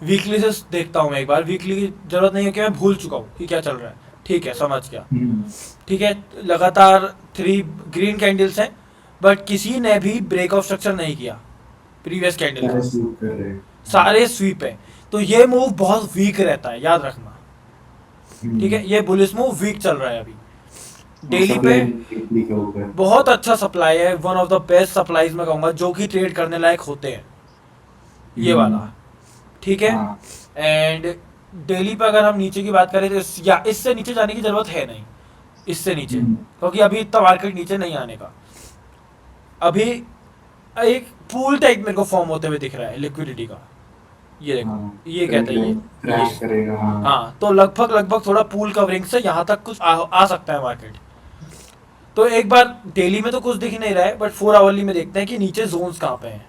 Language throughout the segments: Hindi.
वीकली से देखता हूँ मैं एक बार, वीकली की जरूरत नहीं है कि मैं भूल चुका हूँ कि क्या चल रहा है, ठीक है समझ गया। ठीक है, लगातार 3 ग्रीन कैंडल्स हैं, बट किसी ने भी ब्रेक ऑफ स्ट्रक्चर नहीं किया प्रीवियस कैंडल सारे का, स्वीप कर रहे हैं। सारे स्वीप है। तो ये मूव बहुत वीक रहता है, याद रखना। ठीक है, हम्म। ये बुलिस मूव वीक चल रहा है अभी। और डेली पे सप्लाई वीकली के ऊपर। बहुत अच्छा सप्लाई है, one of the best supplies मैं कहूंगा, जो कि ट्रेड करने लायक होते हैं, ये वाला। हम्म। ठीक है। हाँ। एंड डेली पे अगर हम नीचे की बात करें तो या इससे नीचे जाने की जरूरत है नहीं, इससे नीचे, हम्म। क्योंकि अभी इतना मार्केट नीचे नहीं आने का। अभी एक पूल टाइप मेरे को फॉर्म होते हुए दिख रहा है लिक्विडिटी का, ये देखो, हाँ, ये ट्रेंड कहते हैं लाइन ये। क्रैश करेगा, हाँ। हाँ, तो लगभग लगभग थोड़ा पूल कवरिंग से यहाँ तक कुछ आ सकता है मार्केट। तो एक बार डेली में तो कुछ दिख ही नहीं रहा है, बट 4 आवरली में देखते हैं कि नीचे जोन्स कहाँ पे हैं।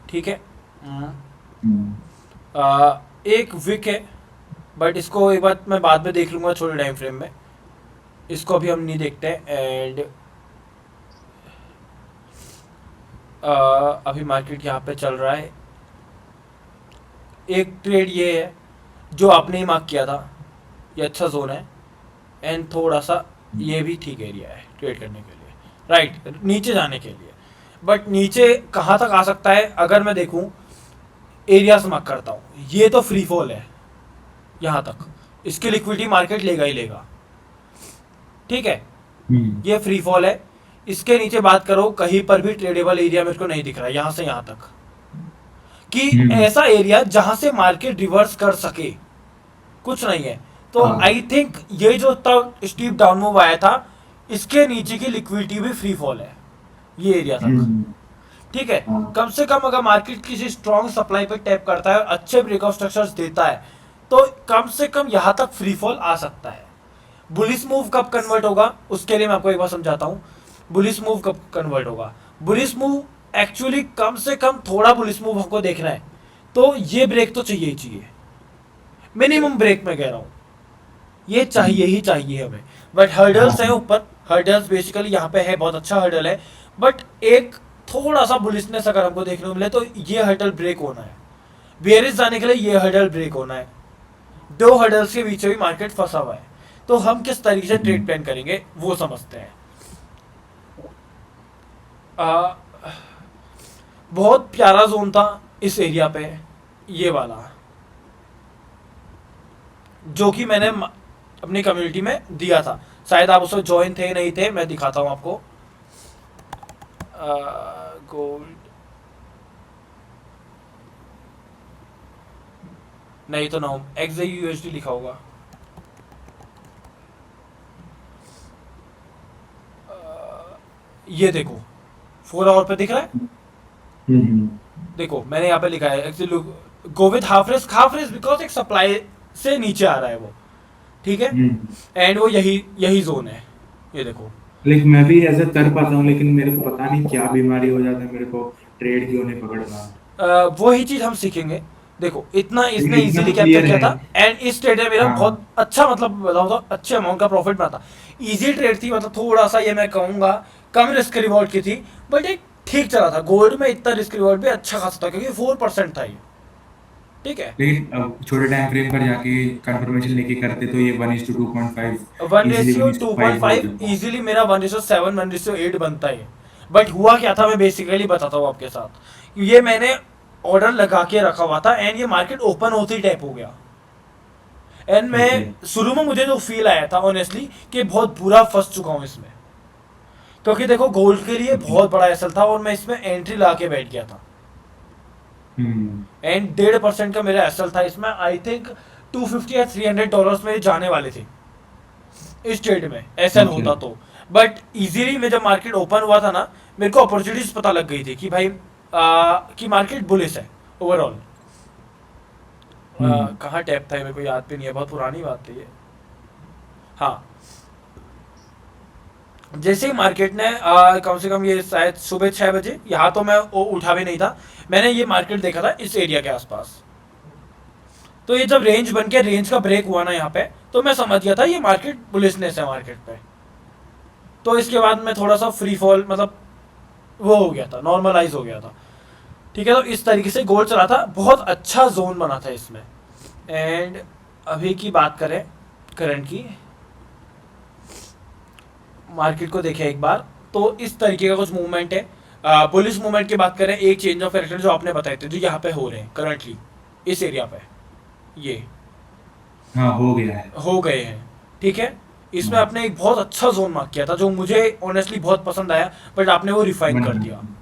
ठीक है। हम्म। एक विक है, बट इसको एक बार मैं बाद में देख लूंगा छोटे टाइम फ्रेम में, इसको अभी हम नहीं देखते। एंड अभी मार्केट यहाँ पे चल रहा है। एक ट्रेड ये है जो आपने ही मार्क किया था, ये अच्छा जोन है। एंड थोड़ा सा ये भी ठीक एरिया है ट्रेड करने के लिए, राइट, नीचे जाने के लिए। बट नीचे कहाँ तक आ सकता है अगर मैं देखूँ, एरिया से मार्क करता हूँ, ये तो फ्री फॉल है यहाँ तक, इसकी लिक्विडिटी मार्केट लेगा ही लेगा। ठीक है, हम्म। ये फ्री फॉल है। इसके नीचे बात करो, कहीं पर भी ट्रेडेबल एरिया मेरे को नहीं दिख रहा है यहाँ से यहाँ तक, कि हम्म। ऐसा एरिया जहां से मार्केट रिवर्स कर सके, कुछ नहीं है। तो हाँ। आई थिंक ये जो तब स्टीप डाउन मूव आया था, इसके नीचे की लिक्विडिटी भी फ्री फॉल है ये एरिया तक। हम्म। ठीक है, हाँ। कम से कम अगर मार्केट किसी स्ट्रॉन्ग सप्लाई पे टैप करता है और अच्छे ब्रेकआउट स्ट्रक्चर्स देता है, तो कम से कम यहां तक फ्री फॉल आ सकता है। बुलिस मूव कब कन्वर्ट होगा उसके लिए मैं आपको एक बार समझाता हूँ। बुलिस मूव कब कन्वर्ट होगा, बुलिस मूव एक्चुअली कम से कम थोड़ा बुलिस मूव हमको देखना है, तो ये ब्रेक तो चाहिए ही चाहिए, मिनिमम ब्रेक मैं कह रहा हूँ, ये चाहिए ही चाहिए हमें। बट हर्डल्स हैं हाँ। ऊपर, हर्डल्स बेसिकली यहाँ पे है, बहुत अच्छा हर्डल है। बट एक थोड़ा सा बुलिसनेस अगर हमको देखने को मिले तो ये हर्डल ब्रेक होना है, बेरिस जाने के लिए ये हर्डल ब्रेक होना है। दो हर्डल्स के बीच में भी मार्केट फंसा हुआ है, तो हम किस तरीके से ट्रेड हम्म। प्लान करेंगे वो समझते हैं। आ, बहुत प्यारा जोन था इस एरिया पे, ये वाला, जो कि मैंने अपनी कम्युनिटी में दिया था। शायद आप उसमें ज्वाइन थे नहीं थे, मैं दिखाता हूँ आपको। गोल्ड नहीं तो ना, XAUUSD लिखा होगा। ये देखो 4 आवर पे दिख रहा है, हम्म। देखो मैंने यहाँ पे लिखा है actually go with half race, half race because एक सप्लाई से नीचे आ रहा है वो। ठीक है, हम्म। एंड वो यही यही जोन है, ये देखो। लेकिन मैं भी ऐसा कर पाता हूँ, लेकिन मेरे को पता नहीं क्या बीमारी हो जाता है, मेरे को ट्रेड क्यों नहीं पकड़ रहा। वो ही चीज हम सीखेंगे। देखो इतना लेकिन इसने इतना इजीली तो कैप्चर क्लियर किया है। था, एंड इस ट्रेड में मेरा बहुत हाँ। अच्छा, मतलब बताऊँ तो अच्छे अमाउंट का प्रॉफिट बना था। इजी ट्रेड थी, मतलब थोड़ा सा ये मैं कहूँगा कम रिस्क रिवॉर्ड की थी, बट एक ठीक चला था। गोल्ड में इतना रिस्क रिवॉर्ड भी अच्छा खासा था क्योंकि 4% था ये। ठीक है, लेकिन अब छोटे टाइम फ्रेम पर जाके कंफर्मेशन लेके करते तो ये 1:2.5 one easily one ratio is to two point five हो फाइव जाता। इजिली मेरा 1:7 1:8 बनता है। बट हुआ क्या था, मैं बेसिकली बताता हूँ आपके साथ। ये मैंने ऑर्डर लगा के रखा हुआ था, एंड ये मार्केट ओपन होते ही टैप हो गया। एंड मैं ओके। शुरू में मुझे जो फील आया था ऑनेस्टली, कि बहुत बुरा फंस चुका हूँ इसमें, क्योंकि देखो गोल्ड के लिए ओके। बहुत बड़ा एसल था और मैं इसमें एंट्री ला के बैठ गया था। हम्म। एंड 1.5% का मेरा एसल था इसमें, आई थिंक 250 या $300 में जाने वाले थे इस ट्रेड में, एसल ओके। होता तो। बट इजीली में जब मार्केट ओपन हुआ था ना, मेरे को अपॉर्चुनिटीज पता लग गई थी कि भाई कि मार्केट बुलिश है ओवरऑल। हम्म। कहाँ टैप था मेरे को याद भी नहीं है, बहुत पुरानी बात थी ये। हाँ, जैसे ही मार्केट ने कम से कम ये शायद सुबह 6 बजे, यहाँ तो मैं उठा भी नहीं था, मैंने ये मार्केट देखा था इस एरिया के आसपास। तो ये जब रेंज बन के रेंज का ब्रेक हुआ ना यहाँ पे, तो मैं समझ गया था ये मार्केट बुलिशनेस है मार्केट पे। तो इसके बाद मैं थोड़ा सा फ्री फॉल, मतलब वो हो गया था, नॉर्मलाइज हो गया था। ठीक है, तो इस तरीके से गोल चला था, बहुत अच्छा जोन बना था इसमें। एंड अभी की बात करें करंट की, मार्केट को देखें एक बार, तो इस तरीके का कुछ मूवमेंट है। बुलिश मूवमेंट की बात करें, एक चेंज ऑफ कैरेक्टर जो आपने बताए थे जो यहाँ पे हो रहे हैं करंटली इस एरिया पे, ये हाँ हो गया है। हो गए हैं। ठीक है, इसमें हाँ आपने एक बहुत अच्छा जोन मार्क किया था जो मुझे ऑनेस्टली बहुत पसंद आया, बट आपने वो रिफाइन कर दिया। 1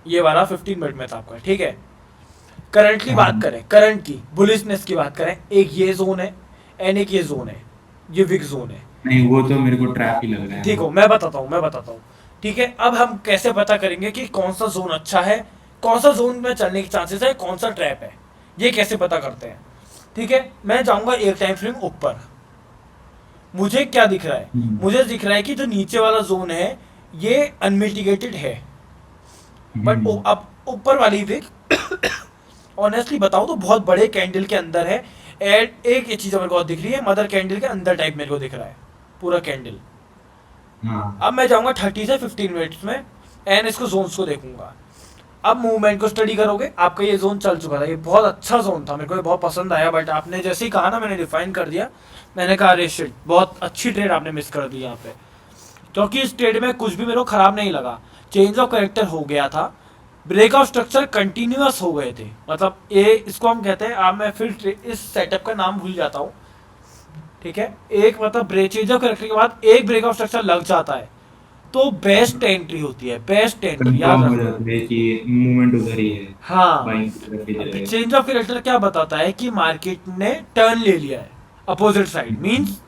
ये वाला 15 मिनट में था आपका। ठीक है, करंट की बात हाँ करें, करंट की बुलिशनेस की बात करें, एक ये जोन है एंड एक ये जोन है, ये विक जोन है। नहीं वो तो मेरे को ट्रैप ही लग रहा है ठीक हो, वो। मैं बताता हूँ। ठीक है, अब हम कैसे पता करेंगे कि कौन सा जोन अच्छा है, कौन सा जोन में चलने के चांसेस है, कौन सा ट्रैप है, ये कैसे पता करते हैं। ठीक है, मैं जाऊंगा एक टाइम फ्रेम ऊपर, मुझे क्या दिख रहा है, हम्म मुझे दिख रहा है कि जो नीचे वाला जोन है ये अनमिटिगेटेड है। बट हम्म अब ऊपर वाली विक ऑनेस्टली बताऊं तो बहुत बड़े कैंडल के अंदर है। एंड एक ये चीज मेरे को दिख रही है, मदर कैंडल के अंदर टाइप मेरे को दिख रहा है पूरा कैंडल। हाँ अब मैं जाऊंगा 30 से 15 मिनट्स में एंड इसको जोन्स को देखूंगा। अब मूवमेंट को स्टडी करोगे, आपका ये जोन चल चुका था, ये बहुत अच्छा जोन था, मेरे को ये बहुत पसंद आया, बट आपने जैसे ही कहा ना मैंने डिफाइन कर दिया, मैंने कहा अरे शिट, बहुत अच्छी ट्रेड आपने मिस कर दी यहाँ पे। क्योंकि इस ट्रेड में कुछ भी मेरे को खराब नहीं लगा, चेंज ऑफ करेक्टर हो गया था, ब्रेकआउट स्ट्रक्चर कंटिन्यूअस हो गए थे, मतलब ये इसको हम कहते हैं, अब मैं फिर इस सेटअप का नाम भूल जाता हूँ। ठीक है, एक मतलब ब्रेक चेंज ऑफ करेक्टर के बाद एक ब्रेकआउट स्ट्रक्चर लग जाता है तो बेस्ट एंट्री होती है, बेस्ट एंट्री याद कंफर्म हो रखना। जाता है कि मूवमेंट उधर ही है, हाँ, बाइंग की तरफ ही जाएगा। चेंज ऑफ कैरेक्टर क्या बताता है कि मार्केट ने टर्न ले लिया है अपोजिट साइड, हम्म, मींस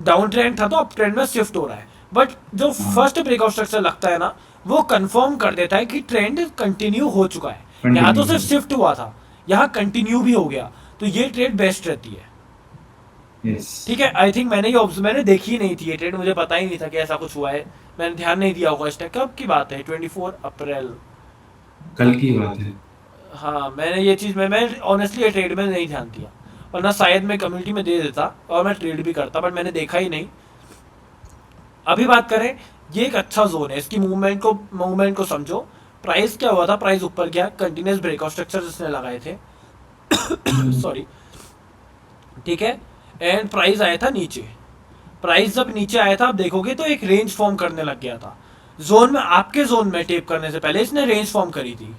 डाउन ट्रेंड था तो अप ट्रेंड में शिफ्ट हो रहा है। बट जो हाँ फर्स्ट ब्रेकआउट स्ट्रक्चर लगता है ना, वो कंफर्म कर देता है कि ट्रेंड कंटिन्यू हो चुका है। यहाँ तो कंटिन्यू सिर्फ है। शिफ्ट हुआ था, यहाँ कंटिन्यू भी हो गया, तो ये ट्रेड बेस्ट रहती है। यस। ठीक है, आई थिंक मैंने ये मैंने देखी नहीं थी ये ट्रेड, मुझे पता ही नहीं था कि ऐसा कुछ हुआ है, मैंने ध्यान नहीं दिया होगा इस टाइम। कब की बात है, 24 अप्रैल। कल की बात है। हाँ, मैंने ये चीज़ मैं ऑनेस्टली ये ट्रेड में नहीं ध्यान दिया, वरना शायद मैं कम्युनिटी में दे देता और मैं ट्रेड भी करता, बट मैंने देखा ही नहीं। अभी बात करें, ये एक अच्छा जोन है, इसकी मूवमेंट को समझो। प्राइस क्या हुआ था, प्राइस ऊपर गया, कंटिन्यूस ब्रेकआउट स्ट्रक्चर इसने लगाए थे। हम्म, सॉरी। ठीक है, एंड प्राइस आया था नीचे। प्राइस जब नीचे आया था आप देखोगे तो एक रेंज फॉर्म करने लग गया था जोन में, आपके जोन में टेप करने से पहले इसने रेंज फॉर्म करी थी।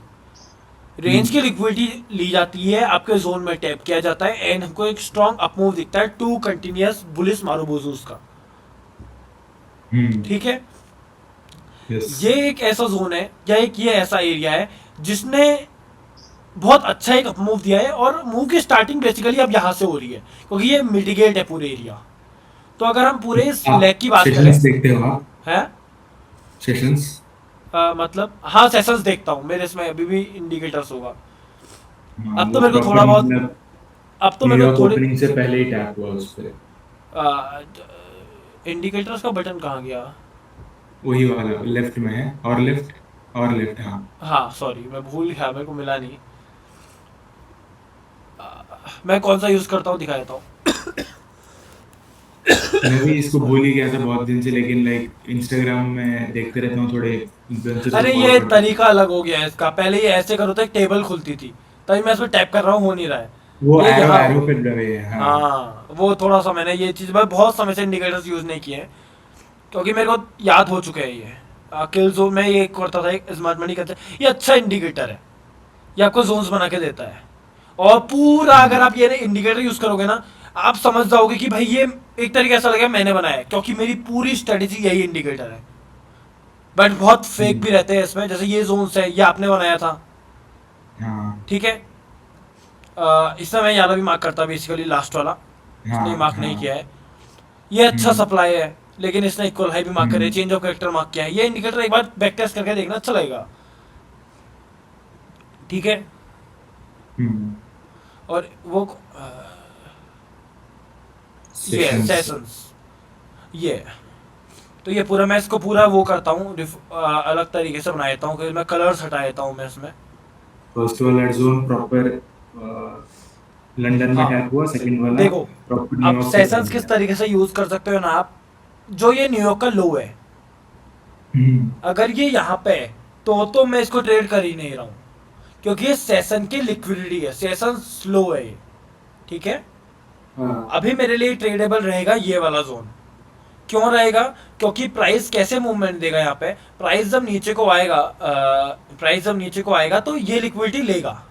रेंज की लिक्विडिटी ली जाती है, आपके जोन में टैप किया जाता है एंड हमको एक स्ट्रॉन्ग अपमूव दिखता है, टू कंटिन्यूअस बुलिश मारूबोजूस का। हम्म, ठीक है, यस। ये एक ऐसा जोन है या एक ये ऐसा एरिया है जिसने बहुत अच्छा एक अपमूव दिया है, और मूव की स्टार्टिंग बेसिकली अब यहाँ से हो रही है क्योंकि ये मिटिगेट है पूरे एरिया। तो अगर हम पूरे इस लेग की आप बात करें, सेशंस देखते हो आप? है सेशंस। मतलब हाँ सेशंस देखता हूँ, मेरे इसमें अभी भी इंडिकेटर्स होगा। हाँ अब तो वो मेरे को थोड़ा प्रॉपर बहुत, मतलब अब तो मेरे को न्यूयॉर्क थोड़े ओपनिंग से पहले ही टैप हुआ उस पे। इंडिकेटर्स का बटन कहाँ गया। वही वाला लेफ्ट में है, और लेफ्ट हाँ। हाँ सॉरी, मैं भूल गया, मेरे को मिला नहीं। मैं कौन सा यूज़ करता हूँ दिखा देता हूँ। मैं भी इसको भूल सॉरी, ही गया था बहुत दिन से, लेकिन लाइक इंस्टाग्राम में देखते रहता हूँ, थोड़े इन्फ्लुएंसर्स को अरे फॉलो ये करता हूँ। तरीका अलग हो गया है इसका, पहले ये ऐसे करो तो एक टेबल खुलती थी, तभी मैं इस पर टैप कर रहा हूँ, हो नहीं रहा है। वो ये एरो यहाँ हो एरो गया। पे डरे हैं हाँ। हाँ, वो थोड़ा सा मैंने ये चीज़, मैं बहुत समय से इंडिकेटर्स यूज़ नहीं किए हैं क्योंकि मेरे को याद हो चुके हैं ये। किल जोन में ये करता था, एक स्मार्ट मनी करता है, ये अच्छा इंडिकेटर है, ये आपको जोन्स बना के देता है। और पूरा अगर हम्म, आप ये इंडिकेटर यूज करोगे ना, आप समझ जाओगे कि भाई ये एक तरीके ऐसा लगा मैंने बनाया है, क्योंकि मेरी पूरी स्ट्रेटेजी यही इंडिकेटर है। बट बहुत फेक हम्म, भी रहते हैं इसमें, जैसे ये जोन्स है ये आपने बनाया था। हाँ ठीक है, इसमें मैं यादा भी मार्क करता बेसिकली, लास्ट वाला इसने हाँ मार्क नहीं हाँ। किया है। ये अच्छा हम्म सप्लाई है, लेकिन इसने इक्वल हाई भी मार्क करे, हम्म चेंज ऑफ कैरेक्टर मार्क किया है, ये इंडिकेटर एक बार बैक टेस्ट करके देखना, अच्छा लगेगा। ठीक है, हम्म। और वो ये सेशंस। सेशंस, ये तो ये पूरा मैं इसको पूरा वो करता हूँ, अलग तरीके से बना देता हूँ कि मैं कलर्स हटा देता हूँ मैं इसमें। फर्स्ट वाला जोन प्रॉपर लंदन में हाँ, टैप हुआ, सेकंड वाला देखो, प्रॉपर अब न्यूयॉर्क से सेशंस खत्म किस हुआ। तरीके से यूज कर सकते हो ना आप, जो ये न्यूयॉर्क का लो है, अगर ये यहाँ पे है तो मैं इसको ट्रेड कर ही नहीं रहा हूँ, क्योंकि ये सेशन की लिक्विडिटी है, सेशन स्लो है ये, ठीक है। हाँ। अभी मेरे लिए ट्रेडेबल रहेगा ये वाला जोन। क्यों रहेगा? क्योंकि प्राइस कैसे मूवमेंट देगा यहाँ पे, प्राइस जब नीचे को आएगा, तो ये लिक्विडिटी लेगा,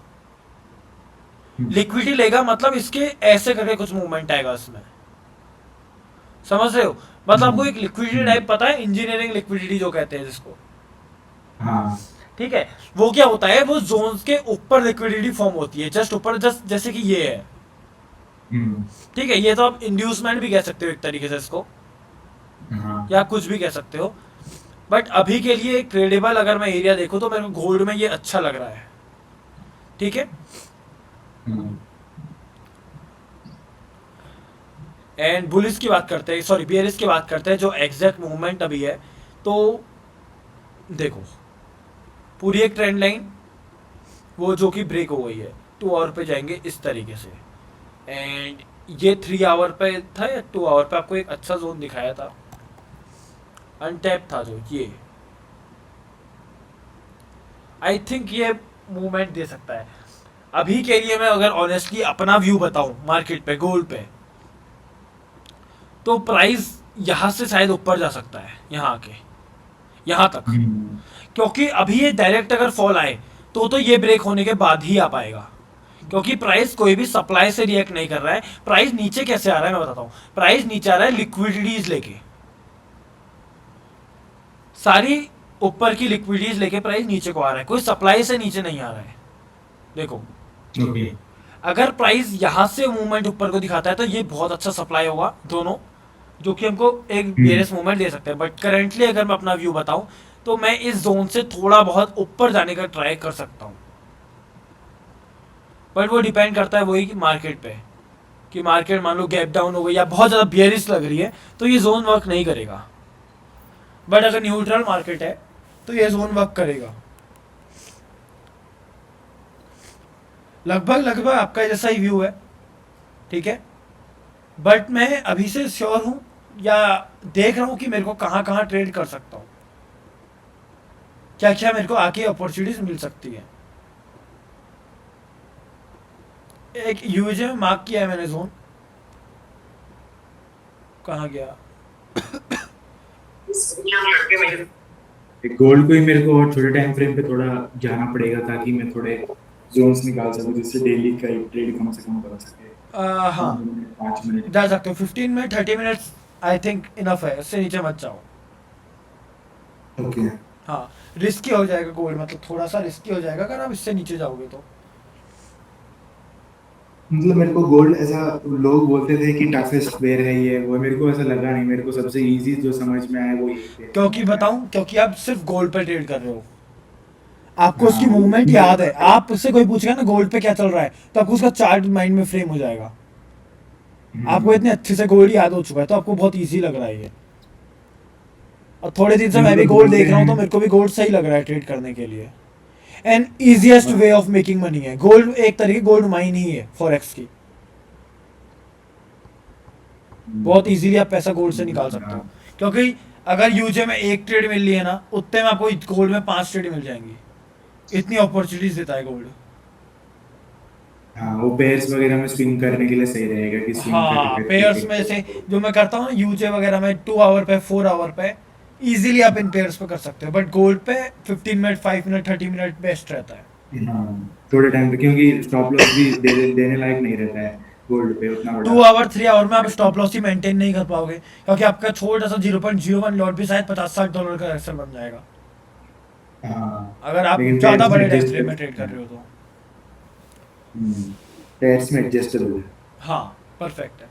लिक्विडिटी लेगा, मतलब इसके ऐसे करके कुछ मूवमेंट आएगा इसमें, समझ रहे हो? मतलब आपको एक लिक्विडिटी टाइप पता है, इंजीनियरिंग लिक्विडिटी जो कहते हैं जिसको, हाँ। ठीक है। वो क्या होता है, वो जोन्स के ऊपर लिक्विडिटी फॉर्म होती है, जस्ट ऊपर, जस्ट जैसे कि ये है, ठीक है। ये तो आप इंड्यूसमेंट भी कह सकते हो एक तरीके से इसको, हाँ। या कुछ भी कह सकते हो। बट अभी के लिए एक ट्रेडेबल अगर मैं एरिया देखूं तो मेरे को गोल्ड में ये अच्छा लग रहा है, ठीक है। एंड बुलिस की बात करते हैं, सॉरी बियरिस की बात करते हैं, जो एग्जैक्ट मूवमेंट अभी है। तो देखो, पूरी एक ट्रेंड लाइन वो जो कि ब्रेक हो गई है, 2 आवर पे जाएंगे इस तरीके से, एंड ये 3 आवर पे था या 2 आवर पे आपको एक अच्छा जोन दिखाया था, अनटैप था जो ये, आई थिंक ये मूवमेंट दे सकता है। अभी के लिए मैं अगर ऑनेस्टली अपना व्यू बताऊं मार्केट पे, गोल्ड पे, तो प्राइस यहाँ से शायद ऊपर जा सकता है, यहाँ आके यहाँ तक, क्योंकि अभी ये डायरेक्ट अगर फॉल आए तो ये ब्रेक होने के बाद ही आ पाएगा, क्योंकि प्राइस कोई भी सप्लाई से रिएक्ट नहीं कर रहा है। प्राइस नीचे कैसे आ रहा है मैं बताता हूँ, प्राइस नीचे आ रहा है लिक्विडिटीज लेके, सारी ऊपर की लिक्विडिटीज लेके प्राइस नीचे को आ रहा है, कोई सप्लाई से नीचे नहीं आ रहा है। देखो, अगर प्राइस यहाँ से मूवमेंट ऊपर को दिखाता है तो ये बहुत अच्छा सप्लाई होगा दोनों, जो कि हमको एक बेरियस मूवमेंट दे सकते हैं। बट करेंटली अगर मैं अपना व्यू बताऊं तो मैं इस जोन से थोड़ा बहुत ऊपर जाने का ट्राई कर सकता हूं, बट वो डिपेंड करता है वही मार्केट पे, कि मार्केट मान लो गैप डाउन हो गई या बहुत ज़्यादा बेयरिश लग रही है तो ये जोन वर्क नहीं करेगा। बट अगर न्यूट्रल मार्केट है तो ये जोन वर्क करेगा। लगभग आपका जैसा ही व्यू है, ठीक है। बट मैं अभी से श्योर हूं, या देख रहा हूं कि मेरे को कहां कहां ट्रेड कर सकता हूं, क्या क्या मेरे को आके अपॉर्चुनिटीज मिल सकती है। एक यूजे में मार्क किया है मैंने जोन, कहाँ गया? गोल्ड को ही मेरे को और छोटे टाइम फ्रेम पे थोड़ा जाना पड़ेगा, ताकि मैं थोड़े जोन्स निकाल सकूं, जिससे डेली का एक ट्रेड कम से कम कर सके। हाँ 5 मिनट जा सकते हो, 15 minute 30 minutes I think enough है, इससे नीचे मत जाओ। ओके। हाँ, रिस्की हो जाएगा गोल्ड, मतलब थोड़ा सा रिस्की हो जाएगा अगर आप इससे नीचे जाओगे तो। मतलब मेरे को गोल्ड ऐसा, लोग बोलते थे कि टफेस्ट पेयर है ये वो, मेरे को ऐसा लगा नहीं, मेरे को सबसे इजी जो समझ में आया वो यही पेयर क्योंकि समझ में आया। बताऊं, क्योंकि आप सिर्फ गोल्ड पर ट्रेड कर रहे हो, आपको उसकी हाँ मूवमेंट याद है। आप उससे कोई पूछेगा ना गोल्ड पे क्या चल रहा है, तो आपको उसका चार्ट माइंड में फ्रेम हो जाएगा। आपको इतने अच्छे से गोल्ड याद हो चुका है तो आपको बहुत इजी लग रहा है ये। और थोड़े दिन से मैं भी गोल्ड देख रहा हूँ तो मेरे को भी गोल्ड सही लग रहा है ट्रेड करने के लिए। And easiest way of making money है गोल्ड, एक तरीके गोल्ड माइन ही है फॉरेक्स की। बहुत इजीली आप पैसा गोल्ड से निकाल सकते हो, क्योंकि अगर यूजे में एक ट्रेड मिल रही है ना, उतने में आपको गोल्ड में 5 ट्रेड मिल जाएंगी, इतनी अपॉर्चुनिटीज देता है गोल्ड। हाँ, वो पेयर्स वगैरह में स्विंग करने के लिए सही रहेगा कि स्विंग हाँ, करके पेयर्स में से जो मैं करता हूँ यूजे वगैरह में 2 आवर पे 4 आवर पे इजीली आप इन पेयर्स पे कर सकते हो। बट गोल्ड पे 15 मिनट 5 मिनट 30 मिनट बेस्ट रहता है। हाँ, थोड़े टाइम पे, क्योंकि स्टॉप लॉस भी देने लायक नहीं रहता है गोल्ड पे उतना बड़ा। 2 आवर 3 आवर में आप स्टॉप लॉस ही मेंटेन नहीं कर पाओगे, क्योंकि आपका छोटा सा 0.01 लॉट भी शायद $50-60 का एक्सेल बन जाएगा, हाँ, अगर आप लेकिन ज्यादा पेयर्स में बड़े टाइम एडजस्ट फ्रेम में ट्रेड कर रहे हो तो। पेयर्स में एडजस्टेबल है। हाँ, परफेक्ट है।